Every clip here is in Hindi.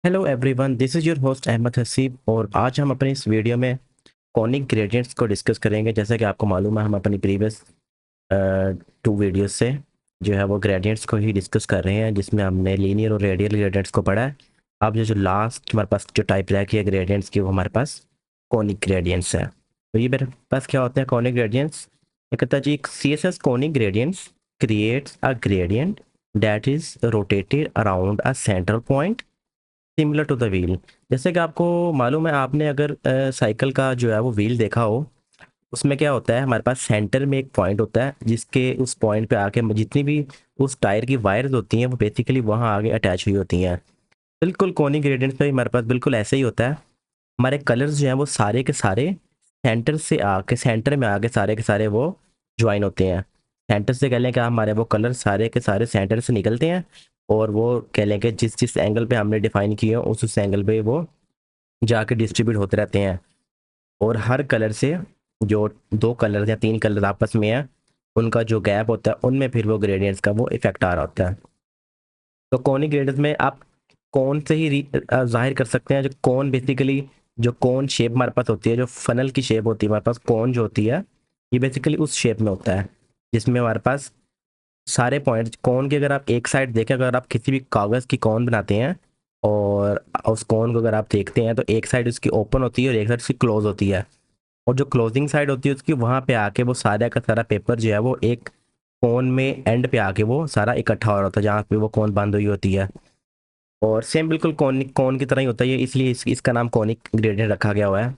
Hello everyone, this is your host Ahmed Haseeb और आज हम अपने इस वीडियो में कॉनिक ग्रेडियंट्स को डिस्कस करेंगे। जैसा कि आपको मालूम है, हम अपनी प्रीवियस 2 वीडियोस से जो है वो ग्रेडियंट्स को ही डिस्कस कर रहे हैं, जिसमें हमने लीनियर और रेडियल ग्रेडियंट्स को पढ़ा है। अब जो जो लास्ट हमारे पास जो टाइप रह गया ग्रेडियंट्स की, वो हमारे पास कॉनिक ग्रेडियंट्स है। तो ये मेरे पास क्या होते हैं कॉनिक ग्रेडियंट्स। ये कहता है जी, C S S conic gradients creates a gradient that is rotated around a central point similar to the wheel. जैसे कि आपको मालूम है, आपने अगर साइकिल का जो है वो व्हील देखा हो, उसमें क्या होता है, हमारे पास सेंटर में एक पॉइंट होता है, जिसके उस पॉइंट पे आके जितनी भी उस टायर की वायर्स होती हैं वो बेसिकली वहाँ आगे अटैच हुई होती हैं। बिल्कुल कोनिक ग्रेडियंट्स में भी हमारे पास बिल्कुल ऐसे ही होता है। हमारे कलर्स जो हैं वो सारे के सारे सेंटर से आके सेंटर में आके सारे के सारे वो ज्वाइन होते हैं। सेंटर से कह लें कि हमारे वो कलर सारे के सारे सेंटर से निकलते हैं, और वो कह लें कि जिस जिस एंगल पे हमने डिफाइन किए हो उस एंगल पे वो जाके डिस्ट्रीब्यूट होते रहते हैं। और हर कलर से जो 2 कलर या 3 कलर आपस में है, उनका जो गैप होता है उनमें फिर वो ग्रेडियंट्स का वो इफेक्ट आ रहा होता है। तो कॉनिक ग्रेडियंट्स में आप कौन से ही जाहिर कर सकते हैं। जो कौन बेसिकली जो कौन शेप हमारे पास होती है, जो फनल की शेप होती है हमारे पास, कौन जो होती है ये बेसिकली उस शेप में होता है, जिसमें हमारे पास सारे पॉइंट्स कौन के अगर आप एक साइड देखें, अगर आप किसी भी कागज़ की कौन बनाते हैं और उस कौन को अगर आप देखते हैं, तो एक साइड उसकी ओपन होती है और एक साइड उसकी क्लोज होती है। और जो क्लोजिंग साइड होती है उसकी, वहाँ पे आके वो सारा का सारा पेपर जो है वो एक कोन में एंड पे आके वो सारा इकट्ठा हो रहा होता है, जहाँ पे वो कोन बंद हुई होती है। और सेम बिल्कुल कोन कोन की तरह ही होता है ये, इसलिए इसका नाम कोनिक ग्रेडियंट रखा गया हुआ है।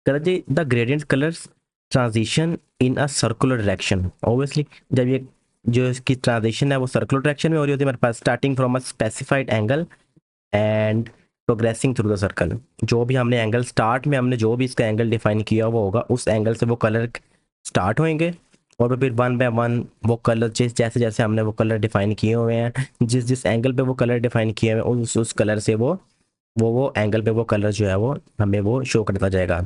कलर जी, the gradient colours transition in a circular direction. Obviously जब ये जो इसकी ट्रांजिशन है वो सर्कुलर डायरेक्शन में हो रही होती है हमारे पास, starting from a specified angle and progressing through the circle. जो भी हमने एंगल स्टार्ट में हमने जो भी इसका एंगल डिफाइन किया वो होगा, उस एंगल से वो कलर स्टार्ट होंगे, और फिर वन बाय वन वो कलर जैसे जैसे हमने वो कलर डिफाइन किए हुए हैं, जिस जिस एंगल पे वो कलर डिफाइन किए हुए हैं, उस कलर से वो एंगल पे वो कलर जो है वो हमें वो शो करता जाएगा।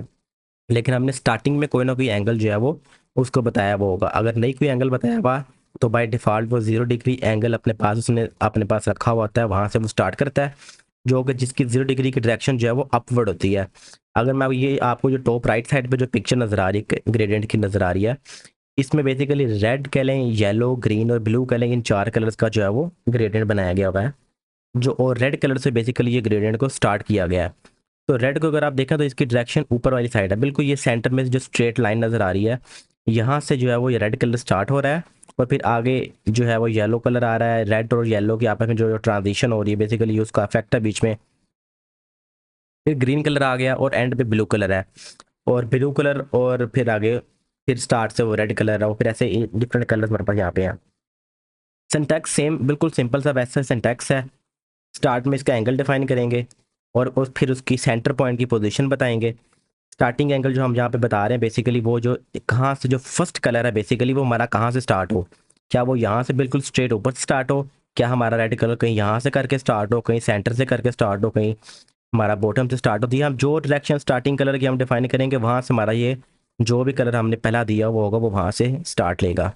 लेकिन हमने स्टार्टिंग में कोई ना कोई एंगल जो है वो उसको बताया वो होगा। अगर नहीं कोई एंगल बताया हुआ, तो बाय डिफ़ॉल्ट वो 0 डिग्री एंगल अपने पास उसने अपने पास रखा हुआ होता है, वहाँ से वो स्टार्ट करता है, जो कि जिसकी 0 डिग्री की डायरेक्शन जो है वो अपवर्ड होती है। अगर मैं ये आपको जो टॉप राइट साइड पे जो पिक्चर नज़र आ रही है ग्रेडियंट की नज़र आ रही है, इसमें बेसिकली रेड कह लें, येलो, ग्रीन और ब्लू कह लें, इन 4 कलर्स का जो है वो ग्रेडियंट बनाया गया हुआ है। जो और रेड कलर से बेसिकली ये ग्रेडियंट को स्टार्ट किया गया है। तो रेड को अगर आप देखें तो इसकी डायरेक्शन ऊपर वाली साइड है, बिल्कुल ये सेंटर में जो स्ट्रेट लाइन नज़र आ रही है, यहाँ से जो है वो ये रेड कलर स्टार्ट हो रहा है, और फिर आगे जो है वो येलो कलर आ रहा है। रेड और येलो की आपस में जो ट्रांजिशन हो रही है, बेसिकली उसका इफेक्ट है बीच में। फिर ग्रीन कलर आ गया और एंड पे ब्लू कलर है, और ब्लू कलर और फिर आगे फिर स्टार्ट से वो रेड कलर है, और फिर ऐसे डिफरेंट कलर हमारे पास यहाँ पे हैं। सिंटैक्स सेम, बिल्कुल सिंपल सा वैसा सिंटैक्स है। स्टार्ट में इसका एंगल डिफाइन करेंगे, और फिर उसकी सेंटर पॉइंट की पोजीशन बताएंगे। स्टार्टिंग एंगल जो हम यहाँ पे बता रहे हैं, बेसिकली वो जो कहाँ से जो फर्स्ट कलर है बेसिकली वो हमारा कहाँ से स्टार्ट हो। क्या वो यहाँ से बिल्कुल स्ट्रेट ऊपर से स्टार्ट हो, क्या हमारा रेड कलर कहीं यहाँ से करके स्टार्ट हो, कहीं सेंटर से करके स्टार्ट हो, कहीं हमारा बॉटम से स्टार्ट होती है। हम जो डायरेक्शन स्टार्टिंग कलर की हम डिफाइन करेंगे, वहाँ से हमारा ये जो भी कलर हमने पहला दिया वो होगा, वो वहाँ से स्टार्ट लेगा,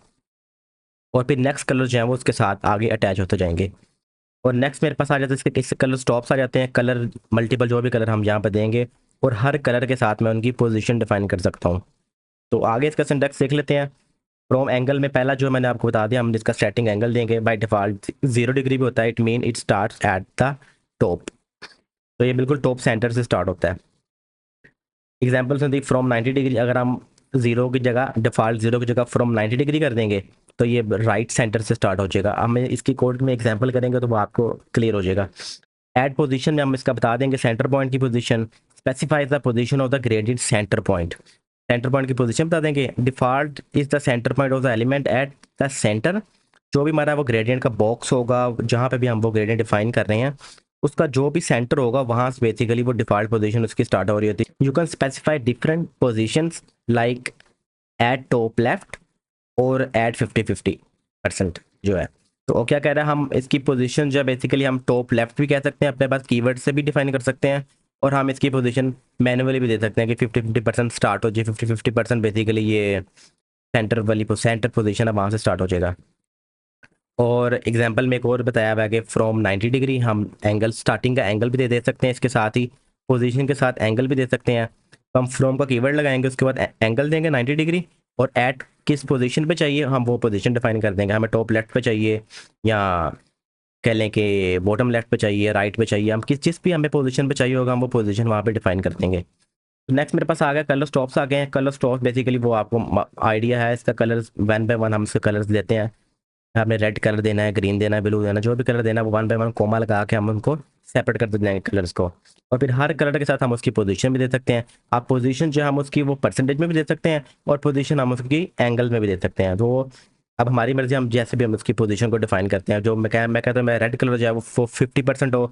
और फिर नेक्स्ट कलर जो है वो उसके साथ आगे अटैच होते जाएंगे। और नेक्स्ट मेरे पास आ जाता है इसके इससे कलर स्टॉप्स आ जाते हैं, कलर मल्टीपल जो भी कलर हम यहाँ पर देंगे, और हर कलर के साथ मैं उनकी पोजीशन डिफाइन कर सकता हूँ। तो आगे इसका सिंटैक्स देख लेते हैं। फ्रॉम एंगल में पहला जो मैंने आपको बता दिया, हम इसका स्टार्टिंग एंगल देंगे, बाय डिफॉल्ट 0 डिग्री भी होता है, it mean it start at the top. तो ये बिल्कुल टॉप सेंटर से स्टार्ट होता है। एग्जाम्पल से फ्रॉम 90 डिग्री, अगर हम जीरो की जगह डिफॉल्ट जीरो की जगह फ्रॉम 90 डिग्री कर देंगे, तो ये राइट सेंटर से स्टार्ट हो जाएगा। हमें इसकी कोड में एग्जाम्पल करेंगे तो वो आपको क्लियर हो जाएगा। एड पोजीशन में हम इसका बता देंगे सेंटर पॉइंट की position, specifies the position of the gradient centre point. Centre point की पोजीशन बता देंगे, default is the centre point of the element at the centre. जो भी हमारा वो ग्रेडियंट का बॉक्स होगा, जहाँ पे भी हम वो ग्रेडियंट डिफाइन कर रहे हैं, उसका जो भी सेंटर होगा वहाँ से बेसिकली वो डिफॉल्ट पोजीशन उसकी स्टार्ट हो रही होती है। You can specify different positions like eight top left और एट 50-50% जो है। तो वो क्या कह रहा है, हम इसकी पोजीशन जो है बेसिकली हम टॉप लेफ्ट भी कह सकते हैं, अपने पास कीवर्ड से भी डिफाइन कर सकते हैं, और हम इसकी पोजीशन मैनुअली भी दे सकते हैं कि 50-50% स्टार्ट हो जाए। 50-50% बेसिकली ये सेंटर वाली सेंटर पोजीशन है, वहाँ से स्टार्ट हो जाएगा। और एग्जांपल में एक और बताया हुआ है कि फ्रॉम 90 डिग्री हम एंगल स्टार्टिंग का एंगल भी दे सकते हैं, इसके साथ ही पोजीशन के साथ एंगल भी दे सकते हैं। तो हम फ्रॉम का कीवर्ड लगाएंगे, उसके बाद एंगल देंगे 90 डिग्री, और एट किस पोजीशन पे चाहिए हम वो पोजीशन डिफाइन कर देंगे। हमें टॉप लेफ्ट पे चाहिए, या कह लें कि बॉटम लेफ्ट पे चाहिए, राइट पे चाहिए, हम किस जिस भी हमें पोजीशन पे चाहिए होगा हम वो पोजीशन वहाँ पे डिफाइन कर देंगे। नेक्स्ट मेरे पास आ गया कलर स्टॉप्स आ गए हैं। कलर स्टॉप्स बेसिकली वो आपको आइडिया है इसका, कलर्स वन बाय वन हम इसके कलर्स देते हैं। आपने रेड कलर देना है, ग्रीन देना है, ब्लू देना है, जो भी कलर देना है वो वन बाय वन कोमा लगा के हम उनको सेपरेट कर देंगे कलर्स को। और फिर हर कलर के साथ हम उसकी पोजीशन भी दे सकते हैं। आप पोजीशन जो हम उसकी वो परसेंटेज में भी दे सकते हैं, और पोजीशन हम उसकी एंगल में भी दे सकते हैं। तो अब हमारी मर्जी, हम जैसे भी हम उसकी पोजीशन को डिफाइन करते हैं। जो मैं कहता हूँ मैं रेड कलर जो है वो 50% हो,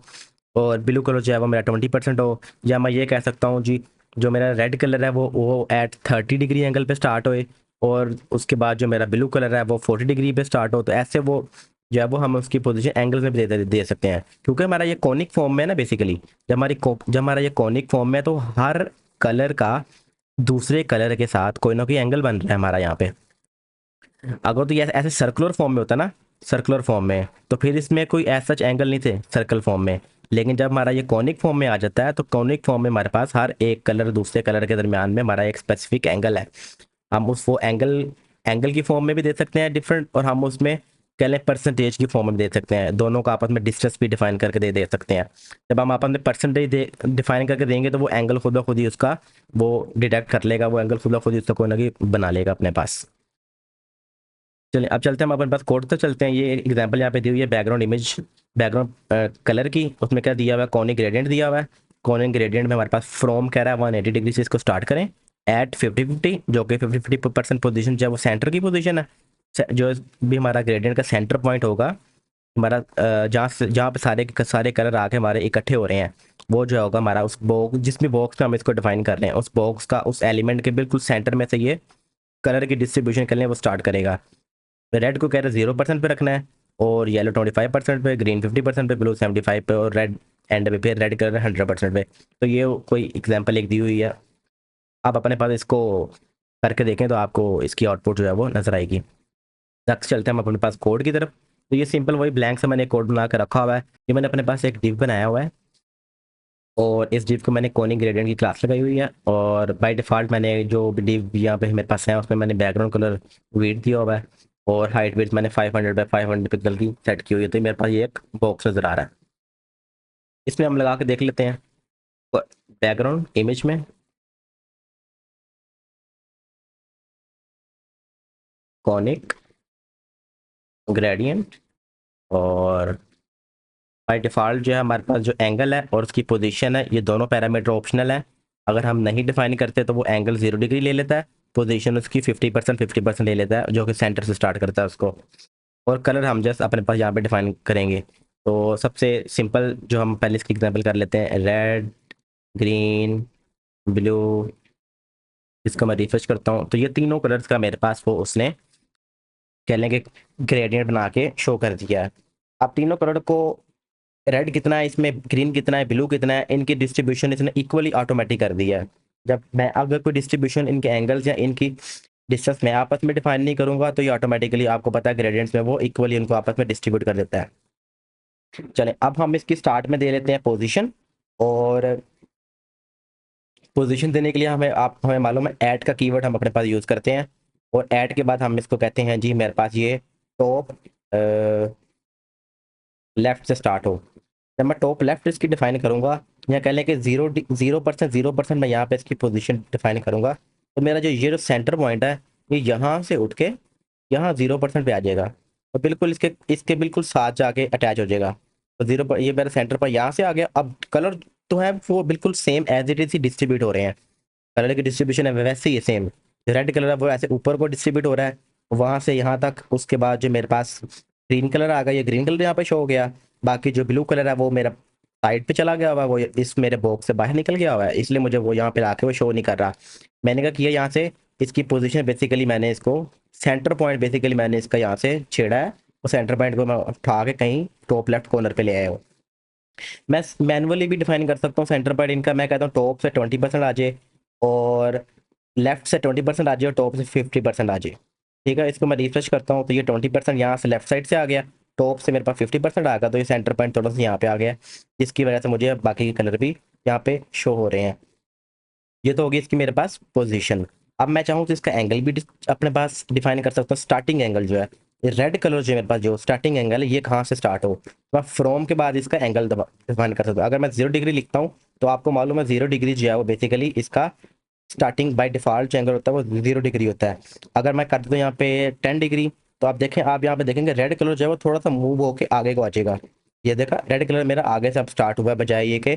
और ब्लू कलर जो है वो मेरा 20% हो। या मैं ये कह सकता हूँ जी, जो मेरा रेड कलर है वो एट 30 डिग्री एंगल पे स्टार्ट होए, और उसके बाद जो मेरा ब्लू कलर है वो 40 डिग्री पे स्टार्ट हो। तो ऐसे वो जो है वो हम उसकी पोजीशन एंगल में भी दे सकते हैं, क्योंकि हमारा ये कॉनिक फॉर्म में है ना बेसिकली। जब हमारा ये कॉनिक फॉर्म में है, तो हर कलर का दूसरे कलर के साथ कोई ना कोई एंगल बन रहा है हमारा यहाँ पे। अगर तो ये ऐसे सर्कुलर फॉर्म में होता ना, सर्कुलर फॉर्म में, तो फिर इसमें कोई ऐसा सच एंगल नहीं थे सर्कल फॉर्म में। लेकिन जब हमारा ये कॉनिक फॉर्म में आ जाता है, तो कॉनिक फॉर्म में हमारे पास हर एक कलर दूसरे कलर के दरमियान में हमारा एक स्पेसिफिक एंगल है। हम उस वो एंगल एंगल की फॉर्म में भी दे सकते हैं डिफरेंट, और हम उसमें कह लें परसेंटेज की फॉर्म में दे सकते हैं। दोनों का आपस में डिस्टेंस भी डिफाइन करके दे दे सकते हैं। जब हम आपस में परसेंटेज डिफाइन करके देंगे, तो वो एंगल खुद ब खुद ही उसका वो डिटेक्ट कर लेगा, वो एंगल खुद ब खुद ही उसका कोई ना कोई बना लेगा अपने पास। चलिए अब चलते हैं, हम अपने पास कोड तक चलते हैं। ये एग्जांपल यहाँ पे दी हुई है बैकग्राउंड इमेज, बैकग्राउंड कलर की। उसमें क्या दिया हुआ है, कॉनिक ग्रेडियंट दिया हुआ है। कॉनिक ग्रेडियंट में हमारे पास फ्रॉम कह रहा है 180 डिग्री से इसको स्टार्ट करें, एट 50-50, जो कि 50-50% पोजीशन जो है वो सेंटर की पोजीशन है। जो भी हमारा ग्रेडियंट का सेंटर पॉइंट होगा, हमारा जहाँ पे सारे कलर आके हमारे इकट्ठे हो रहे हैं, वो जो होगा हमारा उस बॉक्स, जिस भी बॉक्स में हम इसको डिफाइन कर रहे हैं, उस बॉक्स का उस एलिमेंट के बिल्कुल सेंटर में से ये कलर की डिस्ट्रीब्यूशन करने वो स्टार्ट करेगा। रेड को कह रहे 0% पे रखना है, और येलो 25% पे, ग्रीन 50% पे, ब्लू 75 पे, और रेड एंड पे फिर रेड कलर 100% पे। तो ये कोई एग्जांपल एक दी हुई है, आप अपने पास इसको करके देखें तो आपको इसकी आउटपुट जो है वो नजर आएगी। नेक्स्ट चलते हैं हम अपने पास कोड की तरफ। तो ये सिंपल वही ब्लैंक से मैंने कोड बना कर रखा हुआ है। ये मैंने अपने पास एक डिव बनाया हुआ है, और इस डिव को मैंने कोनिक ग्रेडियंट की क्लास लगाई हुई है। और बाय डिफ़ॉल्ट मैंने जो भी डिव यहाँ पे मेरे पास है उसमें मैंने बैकग्राउंड कलर विड्थ दिया हुआ है, और हाइट विड्थ मैंने 500 बाय 500 पिक्सल की सेट की हुई है। तो मेरे पास ये एक बॉक्स नज़र आ रहा है, इसमें हम लगा के देख लेते हैं। बैकग्राउंड इमेज में कॉनिक ग्रेडियंट, और बाय डिफ़ॉल्ट जो है हमारे पास जो एंगल है और उसकी पोजीशन है, ये दोनों पैरामीटर ऑप्शनल है। अगर हम नहीं डिफाइन करते तो वो एंगल 0 डिग्री ले लेता है, पोजीशन उसकी 50% ले लेता है, जो कि सेंटर से स्टार्ट करता है उसको। और कलर हम जस्ट अपने पास यहाँ पे डिफाइन करेंगे। तो सबसे सिंपल जो हम पहले इसकी एग्जांपल कर लेते हैं, रेड, ग्रीन, ब्लू। इसको मैं रिफ्रेश करता हूँ, तो ये तीनों कलर्स का मेरे पास वो उसने कह लेंगे ग्रेडियंट बना के शो कर दिया है। अब तीनों कलर को, रेड कितना है इसमें, ग्रीन कितना है, ब्लू कितना है, इनकी डिस्ट्रीब्यूशन इसने इक्वली ऑटोमेटिक कर दिया है। जब मैं अगर कोई डिस्ट्रीब्यूशन इनके एंगल्स या इनकी डिस्टेंस में आपस में डिफाइन नहीं करूंगा, तो ये ऑटोमेटिकली आपको पता है ग्रेडियंट्स में वो इक्वली इनको आपस में डिस्ट्रीब्यूट कर देता है। चले अब हम इसकी स्टार्ट में दे लेते हैं पोजीशन। और पोजीशन देने के लिए हमें मालूम है ऐड का कीवर्ड हम अपने पास यूज़ करते हैं। और ऐड के बाद हम इसको कहते हैं जी मेरे पास ये टॉप लेफ्ट से स्टार्ट हो। जब मैं टॉप लेफ्ट इसकी डिफाइन करूंगा, या कह लें कि 0% मैं यहाँ पे इसकी पोजीशन डिफाइन करूंगा, तो मेरा जो ये जो सेंटर पॉइंट है, ये यहाँ से उठ के यहाँ 0% पे आ जाएगा, तो बिल्कुल इसके इसके बिल्कुल साथ जाके अटैच हो जाएगा। तो जीरो पर ये मेरा सेंटर पर यहाँ से आ गया। अब कलर तो है वो बिल्कुल सेम एज इट इज ही डिस्ट्रीब्यूट हो रहे हैं, कलर की डिस्ट्रीब्यूशन है वैसे ही सेम। रेड कलर है वो ऐसे ऊपर को डिस्ट्रीब्यूट हो रहा है, वहां से यहाँ तक। उसके बाद जो मेरे पास ग्रीन कलर आ गया, ये ग्रीन कलर यहाँ पे शो हो गया। बाकी जो ब्लू कलर है वो मेरा साइड पे चला गया हुआ है, वो इस मेरे बॉक्स से बाहर निकल गया हुआ है, इसलिए मुझे वो यहाँ पे आके वो शो नहीं कर रहा। मैंने क्या किया, यहाँ से इसकी पोजिशन बेसिकली मैंने इसको सेंटर पॉइंट बेसिकली मैंने इसका यहाँ से छेड़ा है, और सेंटर पॉइंट को मैं उठा के कहीं टॉप लेफ्ट कॉर्नर पे ले आया हूँ। मैं मैनुअली भी डिफाइन कर सकता हूँ सेंटर पॉइंट इनका। मैं कहता हूँ टॉप से 20% आ जाए, और लेफ्ट से 20% आ जाए, और टॉप से 50% आ जाए। ठीक है, इसको मैं रिफ्रेश करता हूँ तो ये 20% यहाँ से लेफ्ट साइड से आ गया, टॉप से मेरे पास 50% आ गया, तो ये सेंटर पॉइंट थोड़ा सा यहाँ पे आ गया, जिसकी वजह से मुझे बाकी के कलर भी यहाँ पे शो हो रहे हैं। ये तो होगी इसकी मेरे पास पोजीशन। अब मैं चाहूँ तो इसका एंगल भी अपने पास डिफाइन कर सकता हूँ। स्टार्टिंग एंगल जो है, ये रेड कलर जो है मेरे पास, जो स्टार्टिंग एंगल है ये कहाँ से स्टार्ट हो, तो मैं फ्रॉम के बाद इसका एंगल डिफाइन कर सकता हूँ। अगर मैं 0 डिग्री लिखता हूँ तो आपको मालूम है 0 डिग्री जो है वो बेसिकली इसका स्टार्टिंग बाय डिफॉल्ट जो एंगल होता है वो 0 डिग्री होता है। अगर मैं कर दूँ यहाँ पे 10 डिग्री, तो आप यहाँ पे देखेंगे रेड कलर जो है वो थोड़ा सा मूव होके आगे को आ जाएगा। ये देखा, रेड कलर मेरा आगे से अब स्टार्ट हुआ है, बजाय ये कि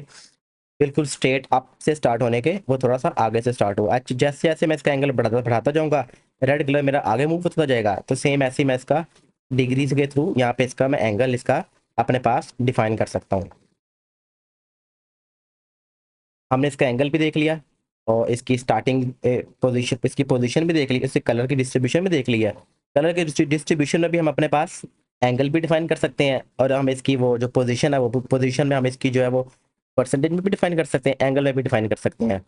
बिल्कुल स्ट्रेट अप से स्टार्ट होने के वो थोड़ा सा आगे से स्टार्ट हुआ। जैसे जैसे मैं इसका एंगल बढ़ाता बढ़ाता जाऊंगा, रेड कलर मेरा आगे मूव होता जाएगा, तो सेम ऐसे ही मैं इसका डिग्रीज के थ्रू यहाँ पे इसका मैं एंगल इसका अपने पास डिफाइन कर सकता हूँ। हमने इसका एंगल भी देख लिया, और इसकी स्टार्टिंग पोजीशन, इसकी पोजीशन भी देख ली, इसके कलर की डिस्ट्रीब्यूशन भी देख लिया। कलर के डिस्ट्रीब्यूशन में भी हम अपने पास एंगल भी डिफाइन कर सकते हैं, और हम इसकी वो जो पोजीशन है वो पोजीशन में हम इसकी जो है वो परसेंटेज में भी डिफाइन कर सकते हैं, एंगल में भी डिफाइन कर सकते हैं।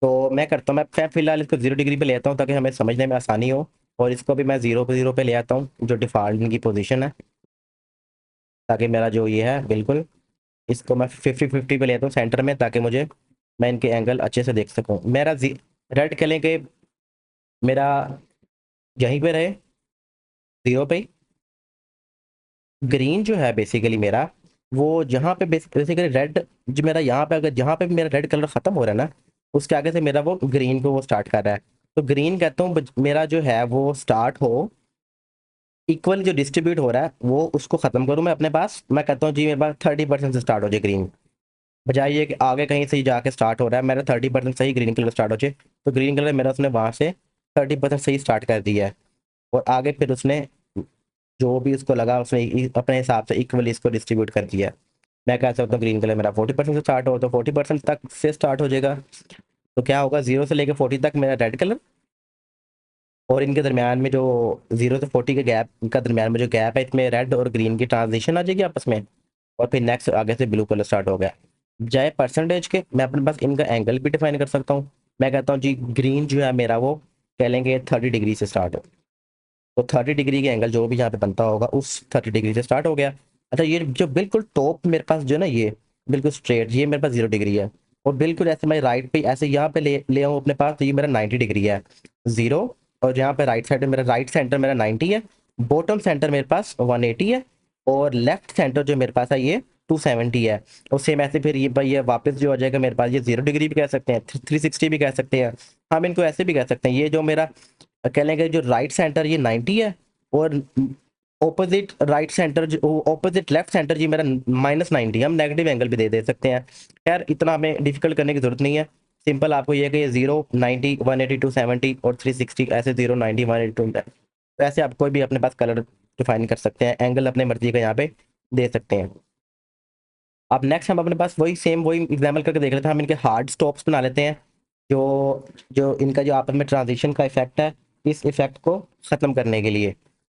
तो मैं करता हूँ, मैं फिलहाल इसको 0 डिग्री पे ले आता हूँ ताकि हमें समझने में आसानी हो, और इसको भी मैं 0 पे ले आता हूँ जो डिफॉल्ट इनकी पोजीशन है, ताकि मेरा जो ये है बिल्कुल, इसको मैं 50-50 पे लेता हूँ सेंटर में, ताकि मुझे मैं इनके एंगल अच्छे से देख सकूँ। मेरा रेड कलर के मेरा यहीं पे रहे 0 पे। ग्रीन जो है बेसिकली मेरा, वो जहाँ पे बेसिकली रेड जो मेरा यहाँ पे, अगर जहाँ पे भी मेरा रेड कलर खत्म हो रहा है ना, उसके आगे से मेरा वो ग्रीन पे वो स्टार्ट कर रहा है। तो ग्रीन कहता हूँ मेरा जो है वो स्टार्ट हो, इक्वल जो डिस्ट्रीब्यूट हो रहा है वो उसको खत्म करूँ मैं अपने पास। मैं कहता हूँ जी मेरे पास 30% से स्टार्ट हो जाए ग्रीन, बजाय ये कि आगे कहीं से ही जाके स्टार्ट हो रहा है। मेरा 30% सही ग्रीन कलर स्टार्ट हो जाए, तो ग्रीन कलर मेरा उसने वहाँ से 30% सही स्टार्ट कर दिया है, और आगे फिर उसने जो भी उसको लगा उसने अपने हिसाब से इक्वली इसको डिस्ट्रीब्यूट कर दिया है। मैं कह सकता हूँ ग्रीन कलर मेरा 40% से स्टार्ट हो, तो 40% तक से स्टार्ट हो जाएगा। तो क्या होगा, 0 से लेकर 40 तक मेरा रेड कलर, और इनके दरमियान में जो 0 से 40 के गैप का दरमियान में जो गैप है, इसमें रेड और ग्रीन की ट्रांजिशन आ जाएगी आपस में, और फिर नेक्स्ट आगे से ब्लू कलर स्टार्ट हो गया। जाए परसेंटेज के, मैं अपने पास इनका एंगल भी डिफाइन कर सकता हूँ। मैं कहता हूँ जी ग्रीन जो है मेरा वो कह लेंगे 30 डिग्री से स्टार्ट हो, तो 30 डिग्री के एंगल जो भी यहाँ पे बनता होगा उस 30 डिग्री से स्टार्ट हो गया। अच्छा, ये जो बिल्कुल टॉप मेरे पास जो है ना, ये बिल्कुल स्ट्रेट, ये मेरे पास 0 डिग्री है, और बिल्कुल ऐसे मैं राइट पे ऐसे यहाँ पे ले आऊँ अपने पास, तो ये मेरा 90 डिग्री है, 0। और यहाँ पे राइट साइड में मेरा राइट सेंटर मेरा 90 है, बॉटम सेंटर मेरे पास 180 है, और लेफ्ट सेंटर जो मेरे पास है ये 270 है। और सेम ऐसे फिर ये भाई ये वापस जो आ जाएगा मेरे पास, ये 0 डिग्री भी कह सकते हैं, 360 भी कह सकते हैं, हम इनको ऐसे भी कह सकते हैं। ये जो मेरा कह लेंगे जो राइट सेंटर ये 90 है, और ऑपोजिट राइट सेंटर जो ऑपोजिट लेफ्ट सेंटर जी मेरा -90, हम नेगेटिव एंगल भी दे सकते हैं। खैर इतना हमें डिफिकल्ट करने की जरूरत नहीं है, सिंपल आपको ये है कि ये 0, 90, 180, 270 और 360 ऐसे 0, 90, 180, 2, तो ऐसे आप कोई भी अपने पास कलर डिफाइन कर सकते हैं, एंगल अपने मर्जी का यहाँ पे दे सकते हैं। अब नेक्स्ट हम अपने पास वही सेम वही एग्जाम्पल करके देख लेते हैं, हम इनके हार्ड स्टॉप्स बना लेते हैं, जो जो इनका जो आपस में ट्रांजिशन का इफेक्ट है, इस इफेक्ट को ख़त्म करने के लिए।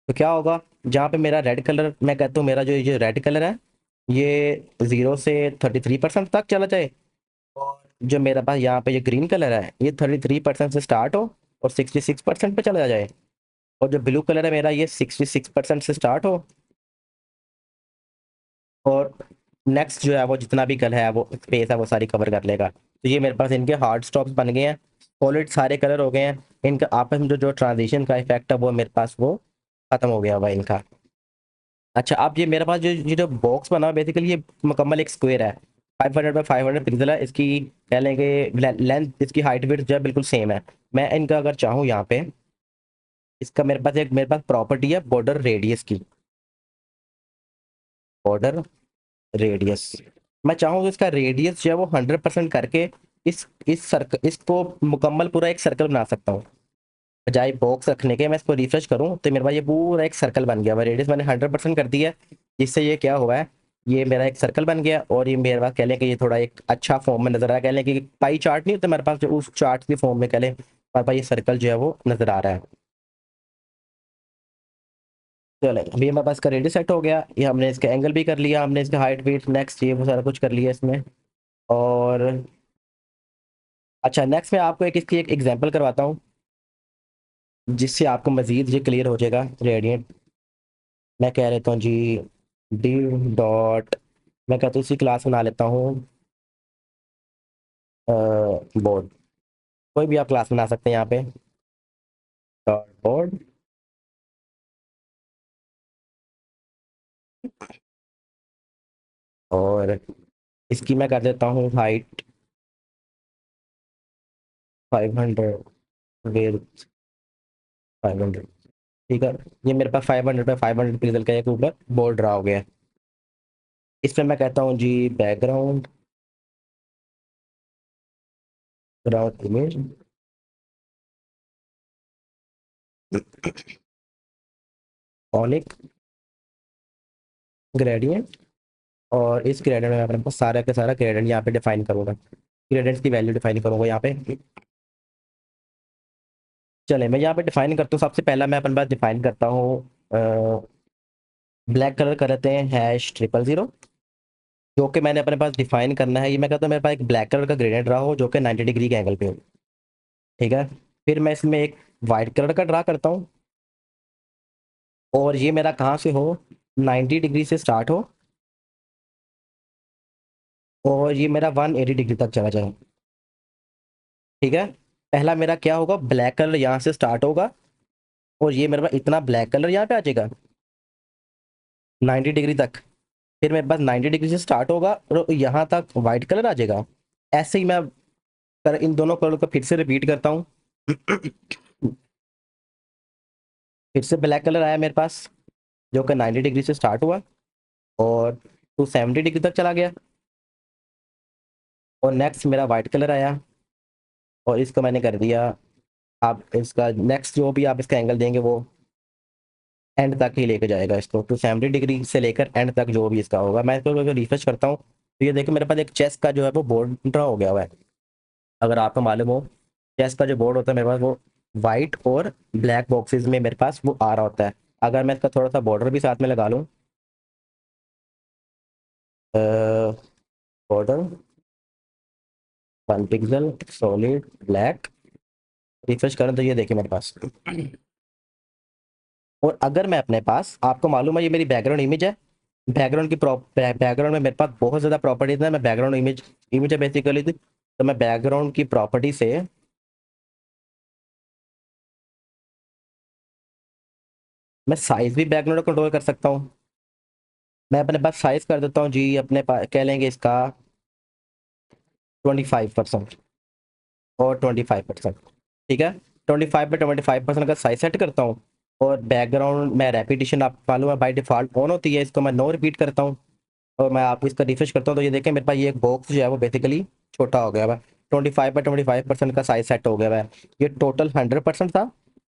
तो क्या होगा, जहाँ पे मेरा रेड कलर, मैं कहता हूँ मेरा जो ये रेड कलर है ये 0 से 33% तक चला जाए, और जो मेरा पास यहाँ पे ये ग्रीन कलर है ये 33% से स्टार्ट हो और 66% पे चला जाए, और जो ब्लू कलर है मेरा ये 66% से स्टार्ट हो, और नेक्स्ट जो है वो जितना भी कलर है वो स्पेस है वो सारी कवर कर लेगा। तो ये मेरे पास इनके हार्ड स्टॉप्स बन गए हैं, सॉलिड सारे कलर हो गए हैं। इनका आपस में जो जो ट्रांजिशन का इफेक्ट है वो मेरे पास वो खत्म हो गया हुआ है इनका। अच्छा, अब ये मेरे पास जो ये जो बॉक्स बना बेसिकली ये मुकम्मल एक स्क्वायर है, 500 बाई 500 पिक्सल है इसकी, कह लेंगे लेंथ इसकी हाइट वेट जो है बिल्कुल सेम है। मैं इनका अगर चाहूँ यहाँ पे, इसका मेरे पास प्रॉपर्टी है बॉर्डर रेडियस की, बॉर्डर रेडियस। मैं चाहूँ तो इसका रेडियस जो है वो 100% करके इस सर्कल इसको मुकम्मल पूरा एक सर्कल बना सकता हूँ। बजाय बॉक्स रखने के मैं इसको रिफ्रेश करूँ तो मेरे पास ये पूरा एक सर्कल बन गया हुआ, रेडियस मैंने 100% कर दिया है, जिससे ये क्या हुआ है, ये मेरा एक सर्कल बन गया, और ये मेरे पास कह लें कि ये थोड़ा एक अच्छा फॉर्म में नजर आ रहा है। कह लें कि पाई चार्ट नहीं होता मेरे पास, जो उस चार्ट के फॉर्म में कह लें मेरे पास ये सर्कल जो है वो नजर आ रहा है। चलो अभी हमारे पास का रेडियस सेट हो गया, ये हमने इसका एंगल भी कर लिया, हमने इसका हाइट वेट नेक्स्ट ये वो सारा कुछ कर लिया इसमें। और अच्छा, नेक्स्ट मैं आपको एक इसकी एक एग्जांपल करवाता हूँ। जिससे आपको मजीद ये क्लियर हो जाएगा रेडियंट। मैं कह लेता हूँ जी डी डॉट, मैं कहता हूँ इसी क्लास बना लेता हूँ बोर्ड। कोई भी आप क्लास बना सकते हैं यहाँ पे, डॉट बोर्ड। और इसकी मैं कर देता हूँ हाइट 500, विड्थ 500। ठीक है, ये मेरे पास 500 पे 500 पिक्सल का एक ऊपर बोर्ड ड्रा हो गया है। इसमें मैं कहता हूँ जी बैकग्राउंड, ग्राउंड इमेज, ऑनिक ग्रेडियंट। और इस ग्रेडियंट में मैं अपने पास सारा का सारा ग्रेडियंट यहाँ पे डिफाइन करूंगा, ग्रेडियंट्स की वैल्यू डिफाइन करूंगा यहाँ पे। चले मैं यहाँ पे डिफाइन करता हूँ। सबसे पहला मैं अपने पास डिफाइन करता हूँ ब्लैक कलर कर लेते हैं #000, जो कि मैंने अपने पास डिफाइन करना है। ये मैं कहता हूँ मेरे पास एक ब्लैक कलर का ग्रेडियंट रहा हो जो कि 90 डिग्री के एंगल पे हो। ठीक है, फिर मैं इसमें एक वाइट कलर का ड्रा करता हूँ, और ये मेरा कहाँ से हो, 90 डिग्री से स्टार्ट हो, और ये मेरा 180 डिग्री तक चला जाए। ठीक है, पहला मेरा क्या होगा, ब्लैक कलर यहाँ से स्टार्ट होगा, और ये मेरे पास इतना ब्लैक कलर यहाँ पे आ जाएगा 90 डिग्री तक। फिर मेरे पास 90 डिग्री से स्टार्ट होगा और यहाँ तक वाइट कलर आ जाएगा। ऐसे ही मैं इन दोनों कलर को फिर से रिपीट करता हूँ। फिर से ब्लैक कलर आया मेरे पास, जो कि 90 डिग्री से स्टार्ट हुआ और 270 डिग्री तक चला गया। और नेक्स्ट मेरा वाइट कलर आया, और इसको मैंने कर दिया। आप इसका नेक्स्ट जो भी आप इसका एंगल देंगे वो एंड तक ही लेके जाएगा इसको, 270 डिग्री से लेकर एंड तक जो भी इसका होगा। मैं इसको रिफ्रेश करता हूँ तो ये देखो मेरे पास एक चेस का जो है वो बोर्ड ड्रा हो गया हुआ है। अगर आपको मालूम हो, चेस का जो बोर्ड होता है मेरे पास वो वाइट और ब्लैक बॉक्सेस में मेरे पास वो आ रहा होता है। अगर मैं इसका थोड़ा सा बॉर्डर भी साथ में लगा लूँ, border 1 pixel solid black, refresh करें तो ये देखिए मेरे पास। और अगर मैं अपने पास, आपको मालूम है ये मेरी बैकग्राउंड इमेज है, बैकग्राउंड की बैकग्राउंड में मेरे पास बहुत ज़्यादा प्रॉपर्टीज है। मैं बैकग्राउंड इमेज इमेज है बेसिकली, तो मैं बैकग्राउंड की प्रॉपर्टी से मैं साइज भी बैकग्राउंड कंट्रोल कर सकता हूँ। मैं अपने पास साइज कर देता हूँ जी, अपने पास कह लेंगे इसका 25% और 25%। ठीक है, 25 पे 25% का साइज सेट करता हूँ। और बैकग्राउंड में रेपिटेशन आप मालूम है बाई डिफॉल्ट ऑन होती है, इसको मैं नो रिपीट करता हूँ। और मैं आपको इसका रिफ्रेश करता हूँ तो ये देखें मेरे पास ये एक बॉक्स जो है वो बेसिकली छोटा हो गया है। 25 पे 25% का साइज सेट हो गया है। ये टोटल 100% था,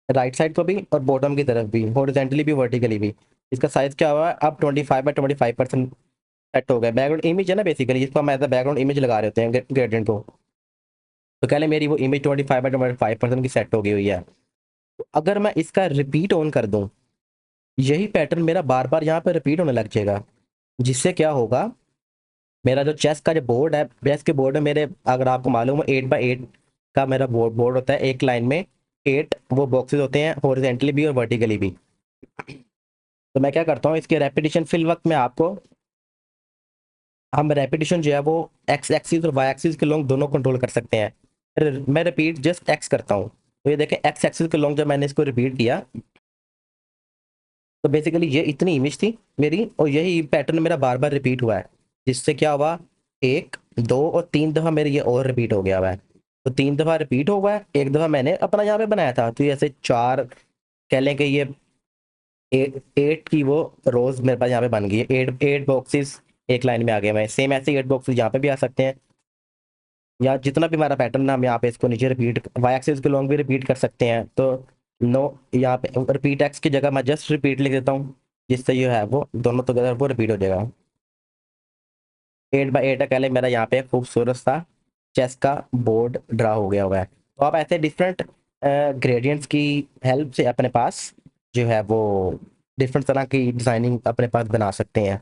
राइट साइड को भी और बॉटम की तरफ भी, हॉरिजॉन्टली भी वर्टिकली भी। इसका साइज क्या हुआ है अब, 25 पे 25% सेट हो गया। बैकग्राउंड इमेज है ना बेसिकली, जिसको हम एज अ बैकग्राउंड इमेज लगा रहे होते हैं ग्रेडियंट को। तो कह लें मेरी वो इमेज 25 पे 25% की सेट हो गई हुई है। तो अगर मैं इसका रिपीट ऑन कर दूं, यही पैटर्न मेरा बार बार यहाँ पे रिपीट होने लग जाएगा। जिससे क्या होगा, मेरा जो चेस का जो बोर्ड है, चेस के बोर्ड में मेरे, अगर आपको मालूम हो 8x8 का मेरा बोर्ड होता है। एक लाइन में 8 वो बॉक्सेस होते हैं, हॉरिजेंटली भी और वर्टिकली भी। तो मैं क्या करता हूँ, इसके रेपिटेशन फिल वक्त में आपको, हम रेपिटेशन जो है वो एक्स एक्सिस और वाई एक्सिस के लॉन्ग दोनों कंट्रोल कर सकते हैं। मैं रिपीट जस्ट एक्स करता हूँ, तो ये देखें एक्स एक्सिस के लॉन्ग जब मैंने इसको रिपीट किया, तो बेसिकली ये इतनी इमेज थी मेरी, और यही पैटर्न मेरा बार बार रिपीट हुआ है। जिससे क्या हुआ, 1 2 और 3 दफ़ा मेरे ये और रिपीट हो गया हुआ है। तो 3 दफ़ा रिपीट हो गया है, एक दफ़ा मैंने अपना यहाँ पे बनाया था, तो ये ऐसे 4 कह लें कि ये 8 की वो रोज मेरे पास यहाँ पे बन गई है। 8 बॉक्सेस एक लाइन में आ गए। मैं सेम ऐसे 8 बॉक्सेस यहाँ पे भी आ सकते हैं, या जितना भी हमारा पैटर्न है हम यहाँ पे इसको नीचे रिपीट वाई एक्सिस के लॉन्ग भी रिपीट कर सकते हैं। तो नो, यहाँ पे रिपीट एक्स की जगह मैं जस्ट रिपीट लिख देता हूँ, जिससे ये है वो दोनों टुगेदर वो रिपीट हो जाएगा। 8x8 का मेरा यहाँ पे खूबसूरत सा चेस का बोर्ड ड्रा हो गया हुआ है। तो आप ऐसे डिफरेंट ग्रेडियंट्स की हेल्प से अपने पास जो है वो डिफरेंट तरह की डिजाइनिंग अपने पास बना सकते हैं।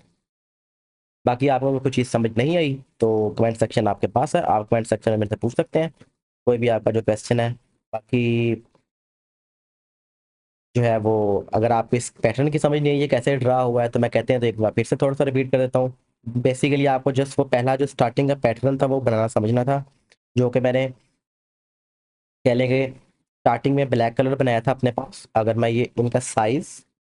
बाकी आपको अगर कोई चीज़ समझ नहीं आई तो कमेंट सेक्शन आपके पास है, आप कमेंट सेक्शन में मेरे से पूछ सकते हैं कोई भी आपका जो क्वेश्चन है। बाकी जो है वो, अगर आप इस पैटर्न की समझ नहीं है ये कैसे ड्रा हुआ है तो मैं कहते हैं तो एक बार फिर से थोड़ा सा रिपीट कर देता हूँ। बेसिकली आपको जस्ट वो पहला जो स्टार्टिंग का पैटर्न था वो बनाना समझना था, जो कि मैंने कह लेंगे स्टार्टिंग में ब्लैक कलर बनाया था अपने पास। अगर मैं ये इनका साइज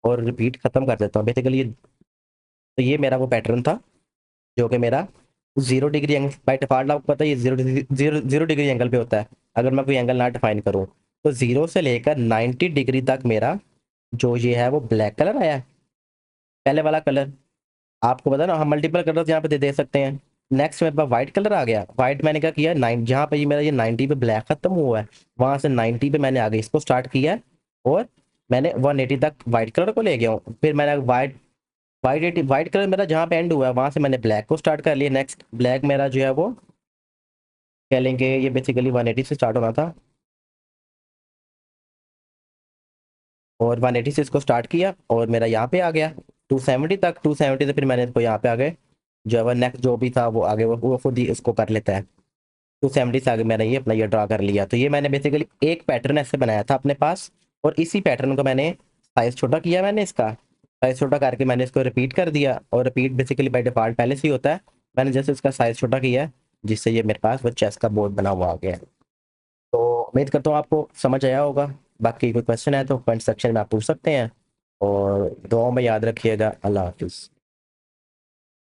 और रिपीट खत्म कर देता हूँ बेसिकली तो ये मेरा वो पैटर्न था जो कि मेरा 0 डिग्री एंगल बाई डिफॉल्ट आपको पता है ये 0 डिग्री एंगल पे होता है। अगर मैं कोई एंगल ना डिफाइन करूँ तो 0 से लेकर 90 डिग्री तक मेरा जो ये है वो ब्लैक कलर आया है, पहले वाला कलर। आपको पता है ना हम मल्टीपल कलर्स यहाँ पे दे सकते हैं। नेक्स्ट मेरे पास व्हाइट कलर आ गया। व्हाइट मैंने क्या किया, नाइन जहाँ पे ये मेरा ये 90 पे ब्लैक खत्म हुआ है वहां से 90 पे मैंने आगे इसको स्टार्ट किया है और मैंने 180 तक व्हाइट कलर को ले गया हूँ। फिर मैंने व्हाइट कलर मेरा जहाँ पे एंड हुआ है वहां से मैंने ब्लैक को स्टार्ट कर लिया। नेक्स्ट ब्लैक मेरा जो है वो कह लेंगे ये बेसिकली 180 से स्टार्ट होना था और 180 से इसको स्टार्ट किया और मेरा यहाँ पे आ गया 270 तक। 270 से फिर मैंने इसको यहाँ पे आ गए जो है वो नेक्स्ट जो भी था वो आगे वो खुद ही इसको कर लेता है। 270 से आगे मैंने ये अपना ये ड्रा कर लिया। तो ये मैंने बेसिकली एक पैटर्न ऐसे बनाया था अपने पास और इसी पैटर्न को मैंने साइज छोटा किया। मैंने इसका साइज छोटा करके मैंने इसको रिपीट कर दिया और रिपीट बेसिकली बाय डिफॉल्ट पहले से ही होता है। मैंने जैसे इसका साइज छोटा किया है जिससे ये मेरे पास वो चेस का बोर्ड बना हुआ आ गया है। तो उम्मीद करता हूँ आपको समझ आया होगा। बाकी कोई क्वेश्चन है तो कमेंट सेक्शन में आप पूछ सकते हैं और दुआओं में याद रखिएगा। अल्लाह हाफिज़।